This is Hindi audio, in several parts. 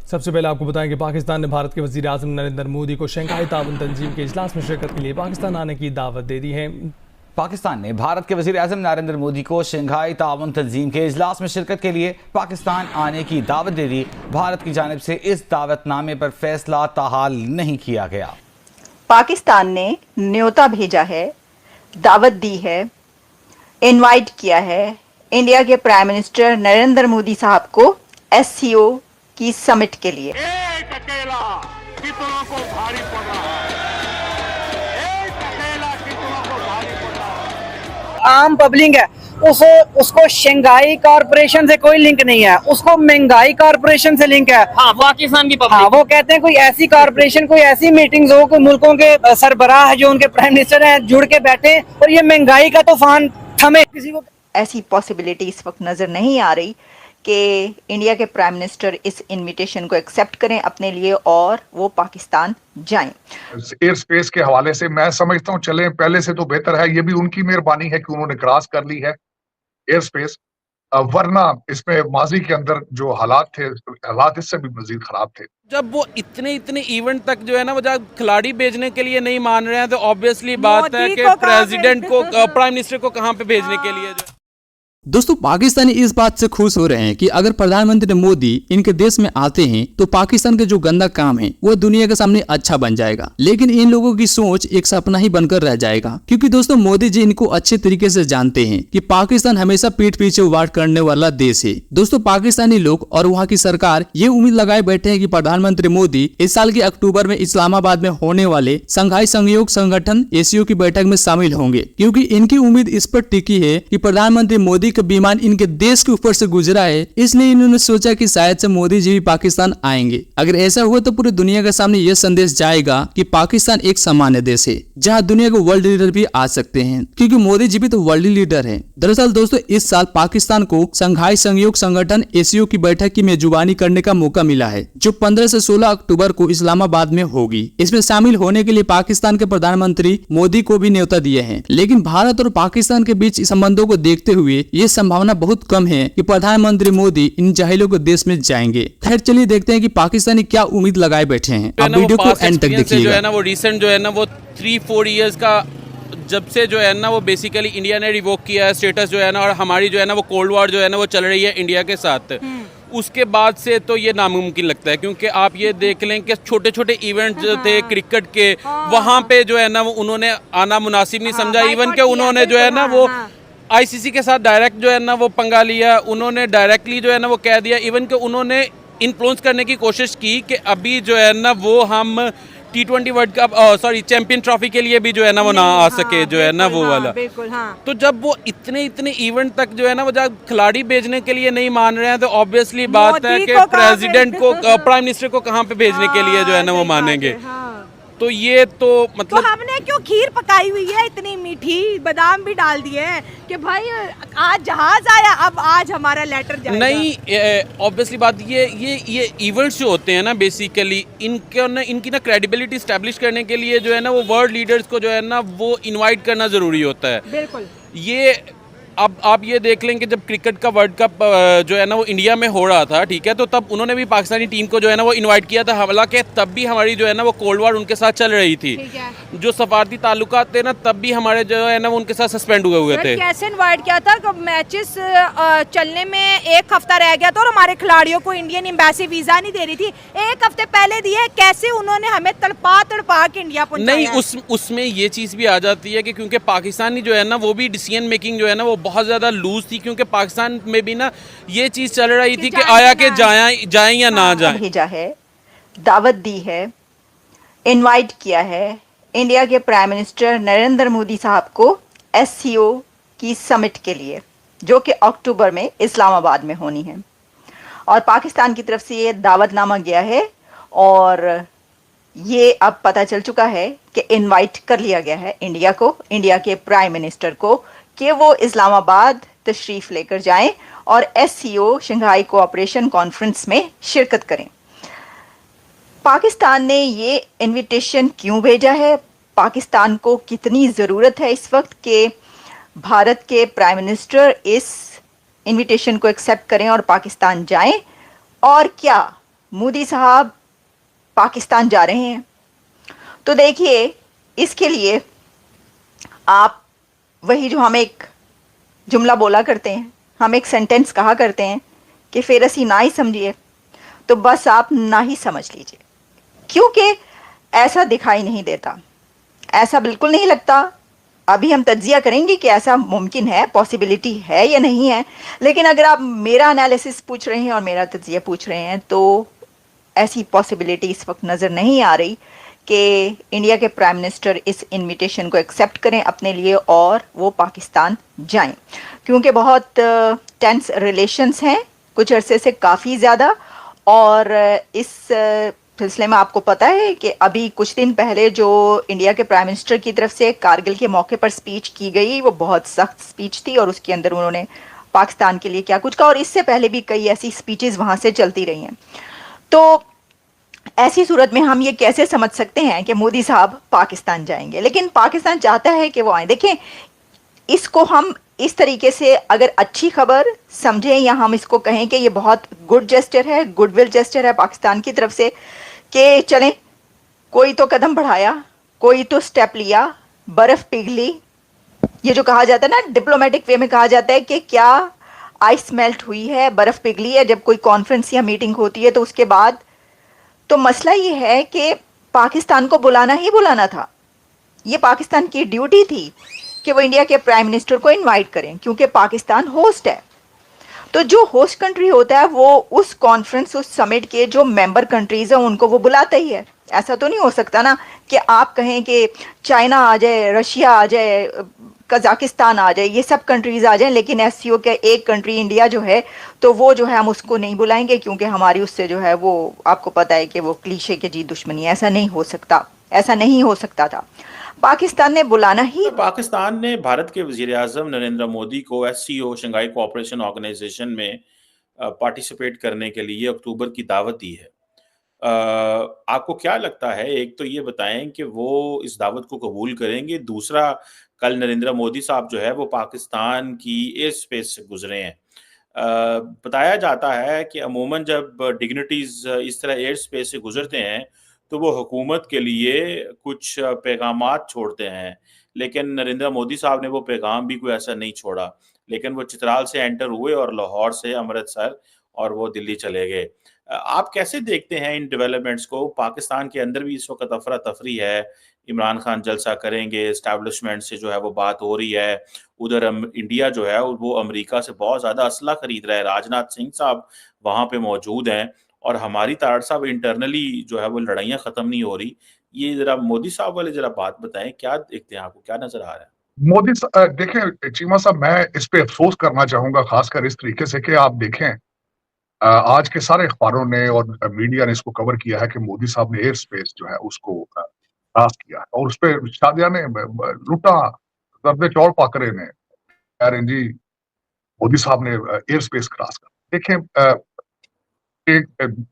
सबसे पहले आपको बताएं कि पाकिस्तान ने भारत के वज़ीर आज़म नरेंद्र मोदी को शंघाई ताउन तंजीम के इजलास में शिरकत के लिए पाकिस्तान आने की दावत दे दी है। पाकिस्तान ने भारत के वज़ीर आज़म नरेंद्र मोदी को शंघाई ताउन तंजीम के इजलास में शिरकत के लिए पाकिस्तान आने की दावत दे दी। भारत की जानिब से इस दावतनामे पर फैसला ताहाल नहीं किया गया। पाकिस्तान ने न्योता भेजा है, दावत दी है, इनवाइट किया है इंडिया के प्राइम मिनिस्टर नरेंद्र मोदी साहब को SCO की समिट के लिए। एक अकेला कितनों को भारी पड़ रहा है, एक अकेला कितनों को भारी पड़ रहा है। आम पब्लिक है, उसको शंघाई कॉरपोरेशन से कोई लिंक नहीं है, उसको महंगाई कॉरपोरेशन से लिंक है। हाँ, पाकिस्तान की पब्लिक। हाँ, वो कहते हैं कोई ऐसी कॉरपोरेशन, कोई ऐसी मीटिंग्स हो, कोई मुल्कों के सरबराह जो उनके प्राइम मिनिस्टर हैं जुड़ के बैठे और ये महंगाई का तूफान थमे। किसी को ऐसी पॉसिबिलिटी इस वक्त नजर नहीं आ रही कि इंडिया के प्राइम मिनिस्टर इस इनविटेशन को एक्सेप्ट करें अपने लिए और वो पाकिस्तान जाएं। एयर स्पेस के हवाले से मैं समझता हूँ चलें, पहले से तो बेहतर है। ये भी उनकी मेहरबानी है कि उन्होंने क्रॉस कर ली है एयर स्पेस, वरना इसमें माजी के अंदर जो हालात थे, हालात इससे भी मजीद खराब थे। जब वो इतने इवेंट तक जो है ना वो जब खिलाड़ी भेजने के लिए नहीं मान रहे हैं तो ऑब्वियसली बात है कि प्रेसिडेंट को प्राइम मिनिस्टर को कहाँ पे भेजने के लिए दोस्तों, पाकिस्तानी इस बात से खुश हो रहे हैं कि अगर प्रधानमंत्री मोदी इनके देश में आते हैं तो पाकिस्तान के जो गंदा काम है वो दुनिया के सामने अच्छा बन जाएगा। लेकिन इन लोगों की सोच एक सपना ही बनकर रह जाएगा, क्योंकि दोस्तों मोदी जी इनको अच्छे तरीके से जानते हैं कि पाकिस्तान हमेशा पीठ पीछे वार करने वाला देश है। दोस्तों, पाकिस्तानी लोग और वहाँ की सरकार ये उम्मीद लगाए बैठे हैं कि प्रधानमंत्री मोदी इस साल के अक्टूबर में इस्लामाबाद में होने वाले शंघाई सहयोग संगठन SCO की बैठक में शामिल होंगे, क्योंकि इनकी उम्मीद इस पर टिकी है कि प्रधानमंत्री मोदी का विमान इनके देश के ऊपर से गुजरा है, इसलिए इन्होंने सोचा कि शायद से मोदी जी भी पाकिस्तान आएंगे। अगर ऐसा हुआ तो पूरी दुनिया के सामने यह संदेश जाएगा कि पाकिस्तान एक सामान्य देश है जहां दुनिया के वर्ल्ड लीडर भी आ सकते हैं, क्योंकि मोदी जी भी तो वर्ल्ड लीडर हैं। दरअसल दोस्तों, इस साल पाकिस्तान को शंघाई सहयोग संगठन SCO की बैठक की मेजबानी करने का मौका मिला है, जो 15 से 16 अक्टूबर को इस्लामाबाद में होगी। इसमें शामिल होने के लिए पाकिस्तान के प्रधानमंत्री मोदी को भी न्योता दिए हैं, लेकिन भारत और पाकिस्तान के बीच संबंधों को देखते हुए ये संभावना बहुत कम है कि प्रधानमंत्री मोदी इन जाहिलों के देश में जाएंगे। खैर, चलिए देखते हैं कि पाकिस्तानी क्या उम्मीद लगाए बैठे हैं। आप वीडियो को एंड तक देखिएगा। जो है ना वो रिसेंट जो है ना वो 3-4 इयर्स का जब से जो है ना वो बेसिकली इंडिया ने रिवोक किया है स्टेटस जो है ना, और हमारी जो है ना वो कोल्ड वॉर जो है ना वो चल रही है इंडिया के साथ, उसके बाद से तो ये नामुमकिन लगता है। क्योंकि आप ये देख लें कि छोटे छोटे इवेंट जो थे क्रिकेट के, वहाँ पे जो है ना वो उन्होंने आना मुनासिब नहीं समझा। इवन के उन्होंने जो है ना वो ICC के साथ डायरेक्ट जो है ना वो पंगा लिया, उन्होंने डायरेक्टली जो है ना वो कह दिया। इवन के उन्होंने इन्फ्लुएंस करने की कोशिश की कि अभी जो है ना वो हम T20 world cup champion trophy के लिए भी जो है ना वो ना आ सके, जो है ना वो वाला। तो जब वो इतने इवेंट तक जो है ना वो जब खिलाड़ी भेजने के लिए नहीं मान रहे हैं तो ऑब्वियसली बात है कि प्रेसिडेंट को प्राइम मिनिस्टर को कहाँ पे भेजने के लिए जो है ना वो मानेंगे। तो ये तो मतलब तो हमने क्यों खीर पकाई हुई है इतनी मीठी, बादाम भी डाल दिए हैं कि भाई आज जहाज आया, अब आज हमारा लेटर जाएगा। नहीं, ऑब्वियसली बात ये इवेंट्स जो होते हैं ना बेसिकली इनकी ना क्रेडिबिलिटी स्टैब्लिश करने के लिए जो है ना वो वर्ल्ड लीडर्स को जो है ना वो इनवाइट करना जरूरी होता है। बिल्कुल। ये अब आप ये देख लें कि जब क्रिकेट का वर्ल्ड कप जो है ना वो इंडिया में हो रहा था, ठीक है, तो तब उन्होंने भी पाकिस्तानी टीम को जो है ना वो इनवाइट किया था। हालांकि तब भी हमारी जो है ना वो कोल्ड वॉर उनके साथ चल रही थी, जो सफारती ताल्लुकात थे ना तब भी हमारे जो है ना वो उनके साथ सस्पेंड हुए थे। कैसे इनवाइट किया था? मैचेस चलने में 1 हफ्ता रह गया था और हमारे खिलाड़ियों को इंडियन एम्बेसी वीजा नहीं दे रही थी, 1 हफ्ते पहले दिए। कैसे उन्होंने हमें तड़पा के इंडिया पहुंचाया? नहीं, उसमें ये चीज़ भी आ जाती है कि क्योंकि पाकिस्तानी जो है ना वो भी डिसीजन मेकिंग जो है ना वो बहुत ज़्यादा लूज थी, क्योंकि पाकिस्तान में भी ना ये चीज चल रही थी कि आया के जाएं या ना जाएं। भेजा है, दावत दी है, इनवाइट किया है इंडिया के प्राइम मिनिस्टर नरेंद्र मोदी साहब को SCO की समिट के लिए, जो कि अक्टूबर में इस्लामाबाद में होनी है। और पाकिस्तान की तरफ से ये दावतनामा गया है और ये अब पता चल चुका है कि इनवाइट कर लिया गया है इंडिया को, इंडिया के प्राइम मिनिस्टर को, कि वो इस्लामाबाद तशरीफ लेकर जाएं और SCO शंघाई कोऑपरेशन कॉन्फ्रेंस में शिरकत करें। पाकिस्तान ने ये इनविटेशन क्यों भेजा है? पाकिस्तान को कितनी ज़रूरत है इस वक्त कि भारत के प्राइम मिनिस्टर इस इनविटेशन को एक्सेप्ट करें और पाकिस्तान जाएं? और क्या मोदी साहब पाकिस्तान जा रहे हैं, तो देखिए इसके लिए आप वही जो हम एक जुमला बोला करते हैं, हम एक सेंटेंस कहा करते हैं कि फिर असी ना ही समझिए, तो बस आप ना ही समझ लीजिए, क्योंकि ऐसा दिखाई नहीं देता, ऐसा बिल्कुल नहीं लगता। अभी हम तज्जिया करेंगे कि ऐसा मुमकिन है, पॉसिबिलिटी है या नहीं है, लेकिन अगर आप मेरा एनालिसिस पूछ रहे हैं और मेरा तज्जिया पूछ रहे हैं तो ऐसी पॉसिबिलिटी इस वक्त नज़र नहीं आ रही कि इंडिया के प्राइम मिनिस्टर इस इनविटेशन को एक्सेप्ट करें अपने लिए और वो पाकिस्तान जाएं, क्योंकि बहुत टेंस रिलेशंस हैं कुछ अरसे से काफ़ी ज़्यादा। और इस सिलसिले में आपको पता है कि अभी कुछ दिन पहले जो इंडिया के प्राइम मिनिस्टर की तरफ से कारगिल के मौके पर स्पीच की गई, वो बहुत सख्त स्पीच थी और उसके अंदर उन्होंने पाकिस्तान के लिए क्या कुछ कहा, और इससे पहले भी कई ऐसी स्पीचेस वहाँ से चलती रही हैं। तो ऐसी सूरत में हम ये कैसे समझ सकते हैं कि मोदी साहब पाकिस्तान जाएंगे, लेकिन पाकिस्तान चाहता है कि वो आए। देखें, इसको हम इस तरीके से अगर अच्छी खबर समझें या हम इसको कहें कि ये बहुत गुड जेस्चर है, गुडविल जेस्चर है पाकिस्तान की तरफ से कि चलें, कोई तो कदम बढ़ाया, कोई तो स्टेप लिया, बर्फ़ पिघली। ये जो कहा जाता है ना, डिप्लोमेटिक वे में कहा जाता है कि क्या आइस मेल्ट हुई है, बर्फ़ पिघली है जब कोई कॉन्फ्रेंस या मीटिंग होती है। तो उसके बाद तो मसला ये है कि पाकिस्तान को बुलाना ही बुलाना था, ये पाकिस्तान की ड्यूटी थी कि वो इंडिया के प्राइम मिनिस्टर को इनवाइट करें, क्योंकि पाकिस्तान होस्ट है। तो जो होस्ट कंट्री होता है वो उस कॉन्फ्रेंस, उस समिट के जो मेंबर कंट्रीज हैं उनको वो बुलाता ही है। ऐसा तो नहीं हो सकता ना कि आप कहें कि चाइना आ जाए, रशिया आ जाए, कजाकिस्तान आ जाए, ये सब कंट्रीज आ जाएं, लेकिन एससीओ के एक कंट्री इंडिया जो है, तो वो जो है हम उसको नहीं बुलाएंगे क्योंकि हमारी उससे जो है वो आपको पता है कि वो क्लीशे के जी दुश्मनी। ऐसा नहीं हो सकता, ऐसा नहीं हो सकता था। पाकिस्तान ने बुलाना ही, पाकिस्तान ने भारत के वजीर आज़म नरेंद्र मोदी को एससीओ शंघाई कोऑपरेशन ऑर्गेनाइजेशन में पार्टिसिपेट करने के लिए अक्टूबर की दावत दी है। आपको क्या लगता है, एक तो ये बताएं कि वो इस दावत को कबूल करेंगे, दूसरा कल नरेंद्र मोदी साहब जो है वो पाकिस्तान की एयर स्पेस से गुजरे हैं। बताया जाता है कि अमूमन जब डिग्निटीज इस तरह एयर स्पेस से गुजरते हैं तो वो हुकूमत के लिए कुछ पैगामात छोड़ते हैं, लेकिन नरेंद्र मोदी साहब ने वो पैगाम भी कोई ऐसा नहीं छोड़ा, लेकिन वो चित्राल से एंटर हुए और लाहौर से अमृतसर और वो दिल्ली चले गए। आप कैसे देखते हैं इन डेवलपमेंट्स को? पाकिस्तान के अंदर भी इस वक्त अफरा तफरी है, इमरान खान जलसा करेंगे, एस्टैब्लिशमेंट से जो है वो बात हो रही है, उधर इंडिया जो है वो अमेरिका से बहुत ज़्यादा असला खरीद रहा है, राजनाथ सिंह साहब वहाँ पे मौजूद हैं और हमारी तारड़ साहब इंटरनली जो है वो लड़ाइयाँ ख़त्म नहीं हो रही। ये ज़रा मोदी साहब वाले ज़रा बात बताएं, क्या देखते हैं, आपको क्या नज़र आ रहा है? देखें चीमा साहब, मैं इस पे अफसोस करना चाहूंगा खासकर इस तरीके से कि आप देखें आज के सारे अखबारों ने और मीडिया ने इसको कवर किया है कि मोदी साहब ने एयर स्पेस जो है उसको क्रॉस किया है और उस पर शादिया ने लुटा दर्द चौड़ पाकरे ने जी मोदी साहब ने एयर स्पेस क्रॉस कर। देखें, एक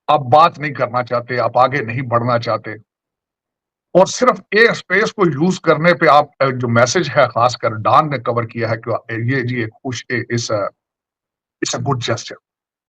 आप बात नहीं करना चाहते, आप आगे नहीं बढ़ना चाहते और सिर्फ एयर स्पेस को यूज करने पे आप जो मैसेज है खासकर डॉन ने कवर किया है कि ये जी एक खुश इस गुड जेस्चर।